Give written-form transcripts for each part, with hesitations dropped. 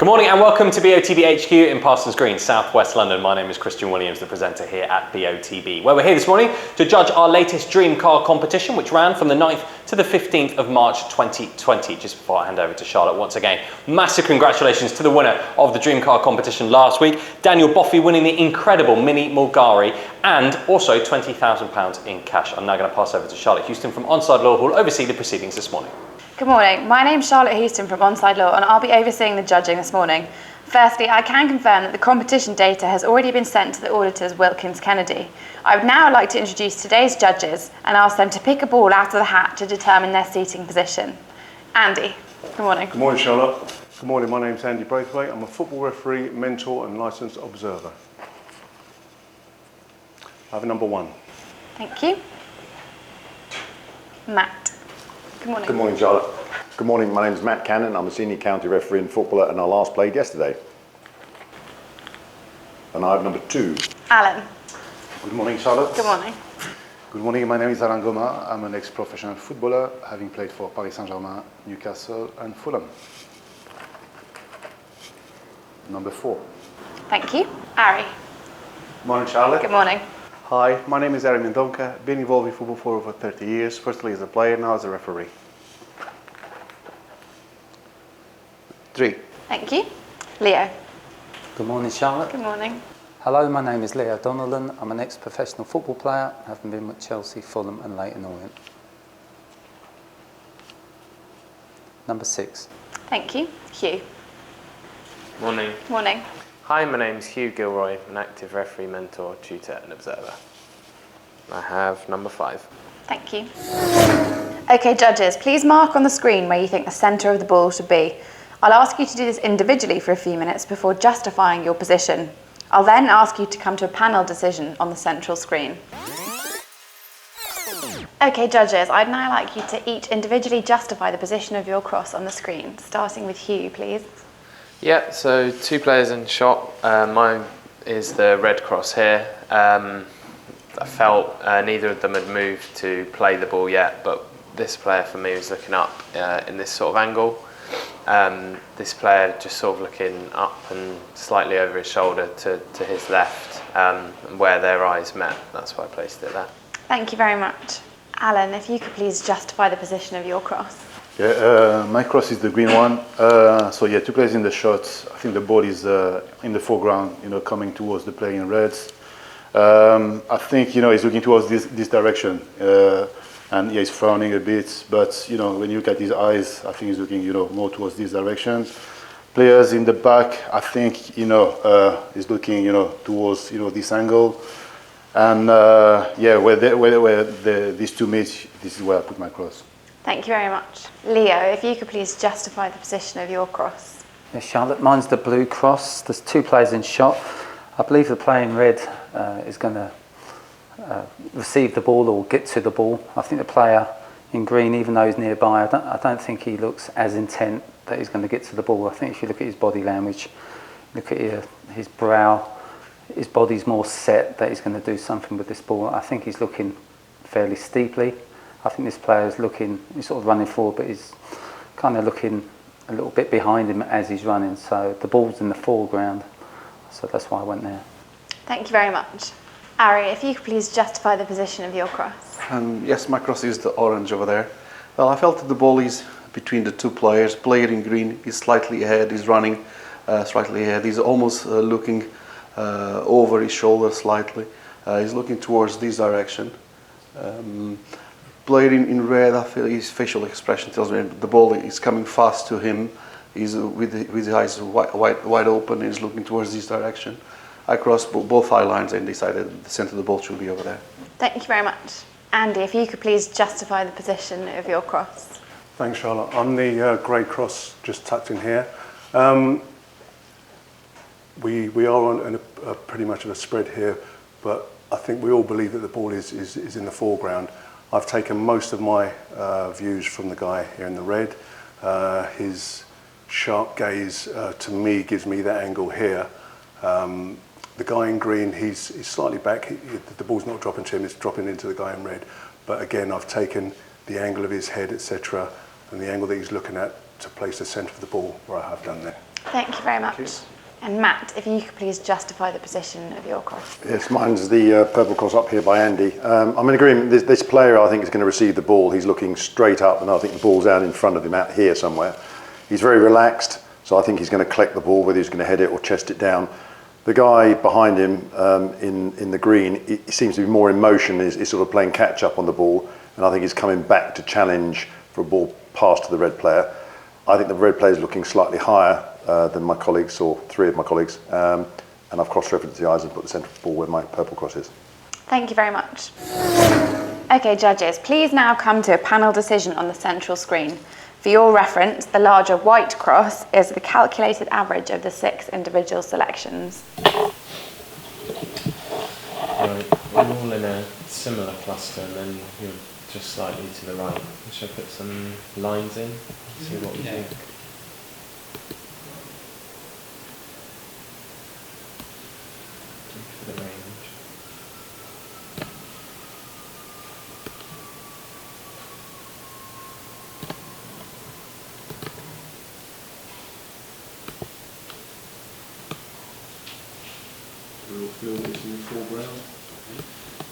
Good morning and welcome to BOTB HQ in Parsons Green, South West London. My name is Christian Williams, the presenter here at BOTB, where we're here this morning to judge our latest Dream Car competition, which ran from the 9th to the 15th of March 2020. Just before I hand over to Charlotte once again, massive congratulations to the winner of the Dream Car competition last week, Daniel Boffey, winning the incredible Mini Mulgari and also £20,000 in cash. I'm now going to pass over to Charlotte Houston from Onside Law, who will oversee the proceedings this morning. Good morning, my name's Charlotte Houston from Onside Law and I'll be overseeing the judging this morning. Firstly, I can confirm that the competition data has already been sent to the auditors Wilkins Kennedy. I would now like to introduce today's judges and ask them to pick a ball out of the hat to determine their seating position. Andy, good morning. Good morning, Charlotte. Good morning, my name's Andy Braithwaite. I'm a football referee, mentor and licensed observer. I have number 1. Thank you. Matt. Good morning. Good morning, Charlotte. Good morning, my name is Matt Cannon. I'm a senior county referee and footballer and I last played yesterday. And I have number 2. Alan. Good morning, Charlotte. Good morning. Good morning, my name is Alain Goma. I'm an ex-professional footballer, having played for Paris Saint-Germain, Newcastle and Fulham. Number 4. Thank you. Ari. Morning, Charlotte. Good morning. Hi, my name is Ari Mendonca. Been involved in football for over 30 years, firstly as a player, now as a referee. 3. Thank you. Leo. Good morning, Charlotte. Good morning. Hello, my name is Leo Donnellan. I'm an ex-professional football player, having been with Chelsea, Fulham and Leyton Orient. Number 6. Thank you. Hugh. Morning. Morning. Hi, my name is Hugh Gilroy, an active referee, mentor, tutor and observer. I have number 5. Thank you. Okay, judges, please mark on the screen where you think the centre of the ball should be. I'll ask you to do this individually for a few minutes before justifying your position. I'll then ask you to come to a panel decision on the central screen. Okay, judges, I'd now like you to each individually justify the position of your cross on the screen, starting with Hugh, please. Yeah, so 2 players in shot. Mine is the red cross here. I felt neither of them had moved to play the ball yet, but this player for me was looking up in this sort of angle. This player just sort of looking up and slightly over his shoulder to his left, and where their eyes met. That's why I placed it there. Thank you very much. Alan, if you could please justify the position of your cross. Yeah, my cross is the green one. So yeah, 2 players in the shot. I think the ball is in the foreground, coming towards the player in reds. I think, he's looking towards this direction. And yeah, he's frowning a bit, but when you look at his eyes, I think he's looking, more towards this direction. Players in the back, I think, he's looking, towards, this angle. And yeah, where these 2 meet, this is where I put my cross. Thank you very much. Leo, if you could please justify the position of your cross. Yeah, Charlotte, mine's the blue cross. There's 2 players in shot. I believe the player in red is going to receive the ball or get to the ball. I think the player in green, even though he's nearby, I don't think he looks as intent that he's going to get to the ball. I think if you look at his body language, look at his brow, his body's more set that he's going to do something with this ball. I think he's looking fairly steeply. I think this player is looking, he's sort of running forward, but he's kind of looking a little bit behind him as he's running. So the ball's in the foreground, so that's why I went there. Thank you very much. Ari, if you could please justify the position of your cross. Yes, my cross is the orange over there. Well, I felt that the ball is between the 2 players. Player in green is slightly ahead, he's running slightly ahead. He's almost looking over his shoulder slightly. He's looking towards this direction. Player in red, I feel his facial expression tells me the ball is coming fast to him. He's with his eyes wide open, he's looking towards this direction. I crossed both eye lines and decided the centre of the ball should be over there. Thank you very much. Andy, if you could please justify the position of your cross. Thanks, Charlotte. I'm the grey cross just tucked in here. We are on a pretty much of a spread here, but I think we all believe that the ball is in the foreground. I've taken most of my views from the guy here in the red. His sharp gaze to me gives me that angle here. The guy in green, he's slightly back. The ball's not dropping to him, it's dropping into the guy in red. But again, I've taken the angle of his head, etc., and the angle that he's looking at to place the centre of the ball where I have done there. Thank you very much. And Matt, if you could please justify the position of your cross. Yes, mine's the purple cross up here by Andy. I'm in agreement. This player, I think, is going to receive the ball. He's looking straight up, and I think the ball's out in front of him, out here somewhere. He's very relaxed, so I think he's going to collect the ball, whether he's going to head it or chest it down. The guy behind him in the green, he seems to be more in motion, is sort of playing catch up on the ball, and I think he's coming back to challenge for a ball pass to the red player. I think the red player is looking slightly higher than my colleagues, or three of my colleagues, and I've cross-referenced the eyes and put the centre of the ball where my purple cross is. Thank you very much. Okay, judges, please now come to a panel decision on the central screen. For your reference, the larger white cross is the calculated average of the 6 individual selections. Right, we're all in a similar cluster, and then you're just slightly to the right. Should I put some lines in? See what we think. For the range.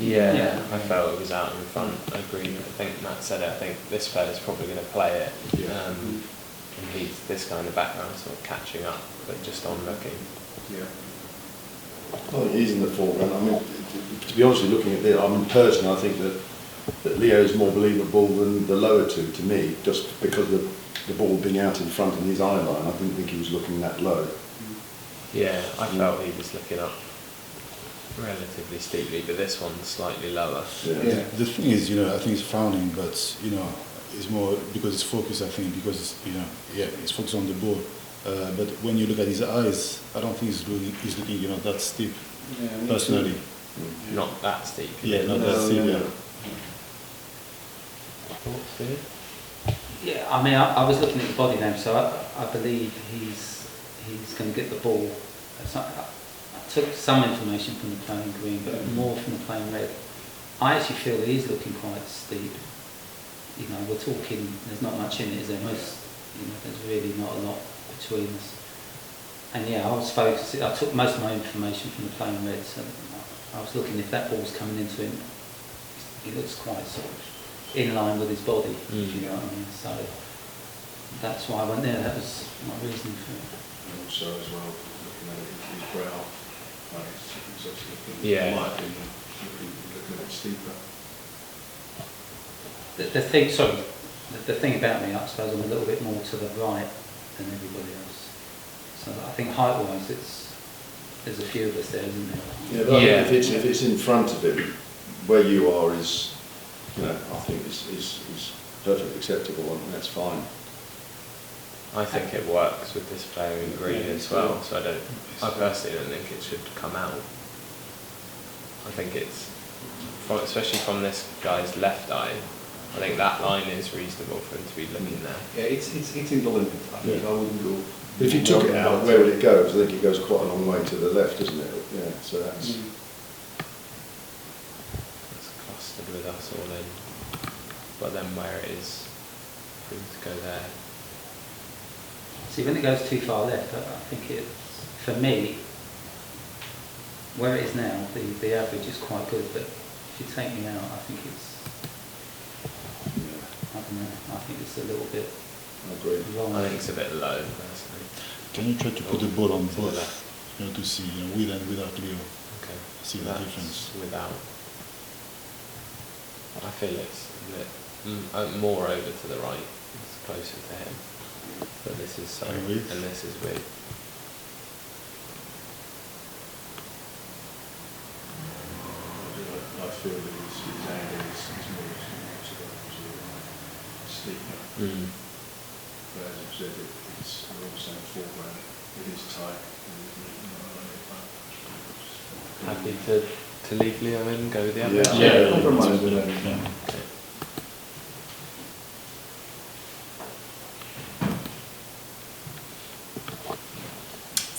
Yeah, I felt it was out in front. I agree. I think Matt said it. I think this player's probably going to play it. And this guy in the background sort of catching up, but just on looking. Yeah. Well, he's in the foreground. I mean, to be honest, looking at this, I mean, personally, I think that Leo's more believable than the lower two to me, just because of the ball being out in front in his eye line. I didn't think he was looking that low. Yeah, I felt he was looking up relatively steeply, but this one's slightly lower. Yeah, the thing is, I think it's frowning, but it's more because it's focused. I think because it's focused on the ball. But when you look at his eyes, I don't think he's looking that steep. Yeah, personally, not that steep. Yeah, not that steep. Yeah, I mean, I was looking at the body name, so I believe he's going to get the ball. I took some information from the playing green, but more from the playing red. I actually feel that he's looking quite steep. We're talking, there's not much in it, is there? There's really not a lot between us. And yeah, I was focused, I took most of my information from the playing red, so I was looking if that ball's coming into him, he looks quite sort of in line with his body, if you know what I mean. So that's why I went there, that was my reasoning for it. And also as well, looking at it, his brow, he's obviously looking, yeah. might have been looking a bit steeper. The thing about me, I suppose I'm a little bit more to the right than everybody else. So I think height-wise, there's a few of us there, isn't there? Yeah, but if it's in front of him, where you are is, I think is perfectly acceptable, and that's fine. I think it works with this player in green as well, so I personally don't think it should come out. I think it's, especially from this guy's left eye, I think that line is reasonable for him to be looking there. Yeah, it's in the limit. I think I wouldn't go. If you took it out, where would it go? I think it goes quite a long way to the left, doesn't it? Yeah, so that's. It's clustered with us all in, but then where it is, for him to go there. See, when it goes too far left, I think for me, where it is now, the average is quite good, but if you take me out, I think I don't know, I think it's a little bit wrong. I think it's a bit low, personally. Can you try to put the ball on both, to see, with and without Leo? Okay. See the difference. Without. I feel it's a bit more over to the right. It's closer to him. But this is so, and this is with. I feel that his angle is more steeper. But as I've said, it's also in the foreground. It is tight. Happy to leave Leo in and go with the average? Yeah, compromise with that. Okay.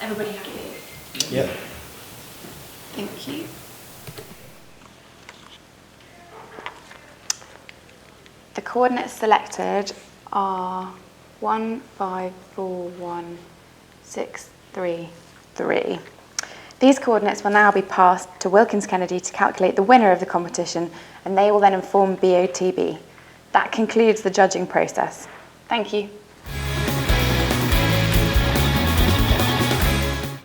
Everybody happy? Yeah. Thank you. The coordinates selected are 1, 5, 4, 1, 633. These coordinates will now be passed to Wilkins Kennedy to calculate the winner of the competition, and they will then inform BOTB. That concludes the judging process. Thank you.